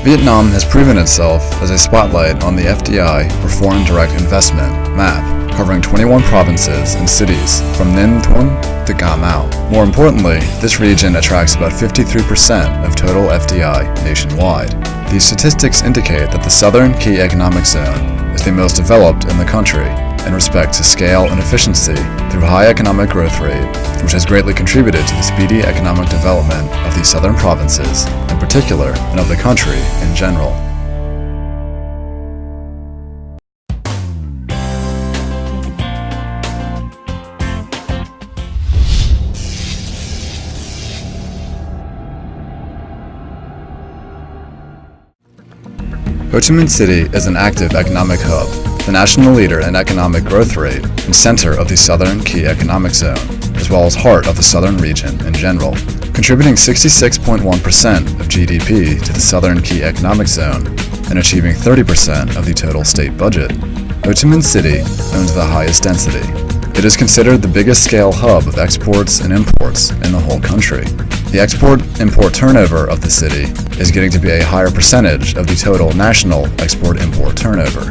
Vietnam has proven itself as a spotlight on the FDI, or Foreign Direct Investment, map, covering 21 provinces and cities from Ninh Thuan to Ca Mau. More importantly, this region attracts about 53% of total FDI nationwide. These statistics indicate that the Southern Key Economic Zone is the most developed in the country in respect to scale and efficiency through high economic growth rate, which has greatly contributed to the speedy economic development of these southern provinces in particular and of the country in general. Ho Chi Minh City is an active economic hub, the national leader in economic growth rate and center of the Southern Key Economic Zone, as well as heart of the southern region in general, contributing 66.1% of GDP to the Southern Key Economic Zone and achieving 30% of the total state budget. Ho Chi Minh City owns the highest density. It is considered the biggest scale hub of exports and imports in the whole country. The export-import turnover of the city is getting to be a higher percentage of the total national export-import turnover.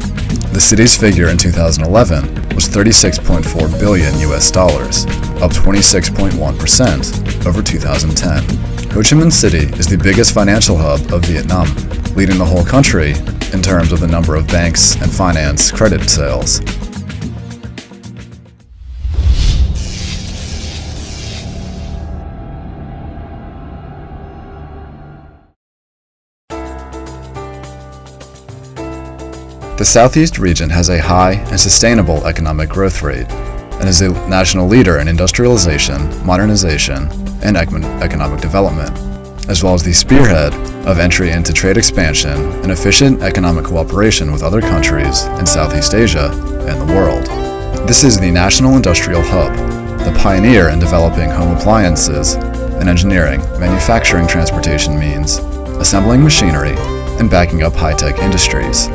The city's figure in 2011 was $36.4 billion, up 26.1% over 2010. Ho Chi Minh City is the biggest financial hub of Vietnam, leading the whole country in terms of the number of banks and finance credit sales. The Southeast region has a high and sustainable economic growth rate and is a national leader in industrialization, modernization, and economic development, as well as the spearhead of entry into trade expansion and efficient economic cooperation with other countries in Southeast Asia and the world. This is the national industrial hub, the pioneer in developing home appliances and engineering, manufacturing transportation means, assembling machinery, and backing up high-tech industries.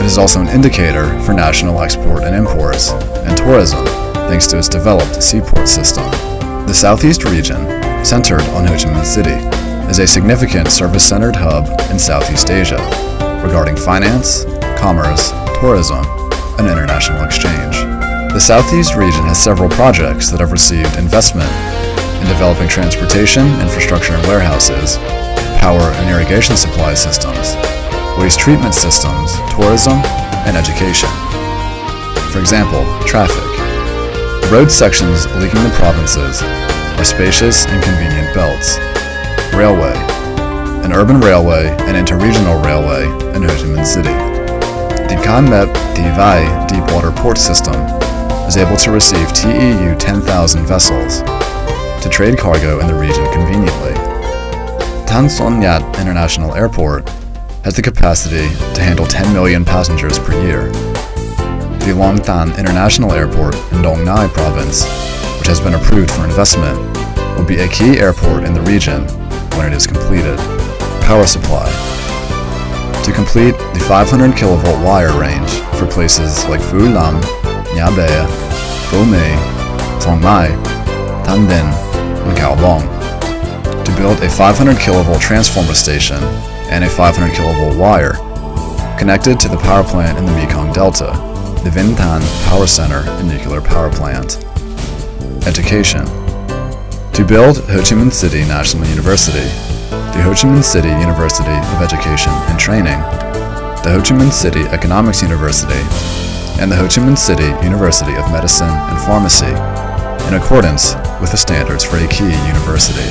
It is also an indicator for national export and imports and tourism, thanks to its developed seaport system. The Southeast region, centered on Ho Chi Minh City, is a significant service-centered hub in Southeast Asia regarding finance, commerce, tourism, and international exchange. The Southeast region has several projects that have received investment in developing transportation, infrastructure and warehouses, power and irrigation supply systems, waste treatment systems, tourism, and education. For example, traffic. The road sections linking the provinces are spacious and convenient belts. Railway. An urban railway and interregional railway in Ho Chi Minh City. The Cam Mep Thi Vai deepwater port system is able to receive TEU 10,000 vessels to trade cargo in the region conveniently. Tan Son Nhat International Airport has the capacity to handle 10 million passengers per year. The Long Tan International Airport in Dong Nai province, which has been approved for investment, will be a key airport in the region when it is completed. Power supply. To complete the 500 kilovolt wire range for places like Phu Lam, Nha Be, Phu My, Thong Mai, Tan Binh, and Cao Bong. To build a 500 kilovolt transformer station and a 500 kilovolt wire connected to the power plant in the Mekong Delta, the Vinh Tan Power Center and Nuclear Power Plant. Education. To build Ho Chi Minh City National University, the Ho Chi Minh City University of Education and Training, the Ho Chi Minh City Economics University, and the Ho Chi Minh City University of Medicine and Pharmacy, in accordance with the standards for a key university.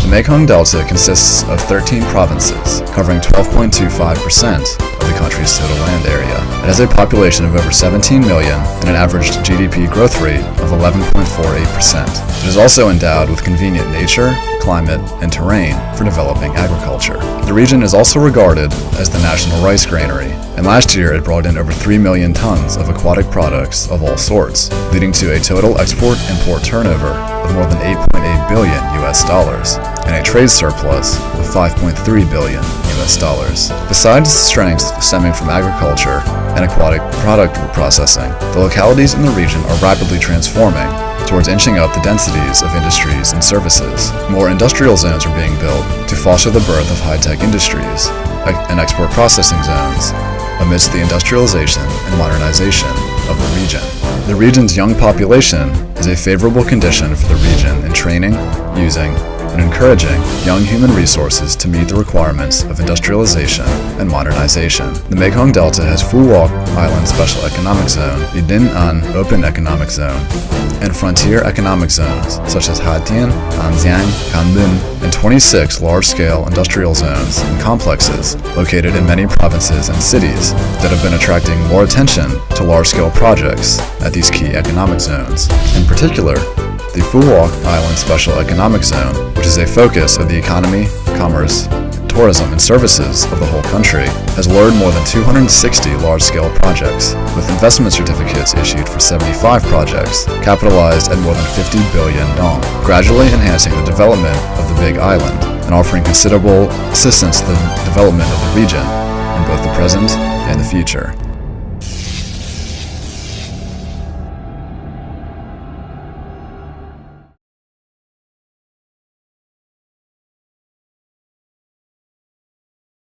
The Mekong Delta consists of 13 provinces, covering 12.25% of the country's total land area. It has a population of over 17 million and an average GDP growth rate of 11.48%. It is also endowed with convenient nature, climate, and terrain for developing agriculture. The region is also regarded as the national rice granary, and last year it brought in over 3 million tons of aquatic products of all sorts, leading to a total export-import turnover of more than $8.8 billion and a trade surplus of $5.3 billion. Besides strengths stemming from agriculture and aquatic product processing, the localities in the region are rapidly transforming towards inching up the densities of industries and services. More industrial zones are being built to foster the birth of high-tech industries and export processing zones amidst the industrialization and modernization of the region. The region's young population is a favorable condition for the region in training, using, and encouraging young human resources to meet the requirements of industrialization and modernization. The Mekong Delta has Phu-Quoc Island Special Economic Zone, the Din-An Open Economic Zone, and frontier economic zones such as Hatien, Anjiang, Kandun, and 26 large-scale industrial zones and complexes located in many provinces and cities that have been attracting more attention to large-scale projects at these key economic zones. In particular, the Phu-Quoc Island Special Economic Zone, which is a focus of the economy, commerce, tourism, and services of the whole country, has lured more than 260 large-scale projects, with investment certificates issued for 75 projects, capitalized at more than 50 billion dong, gradually enhancing the development of the Big Island and offering considerable assistance to the development of the region in both the present and the future.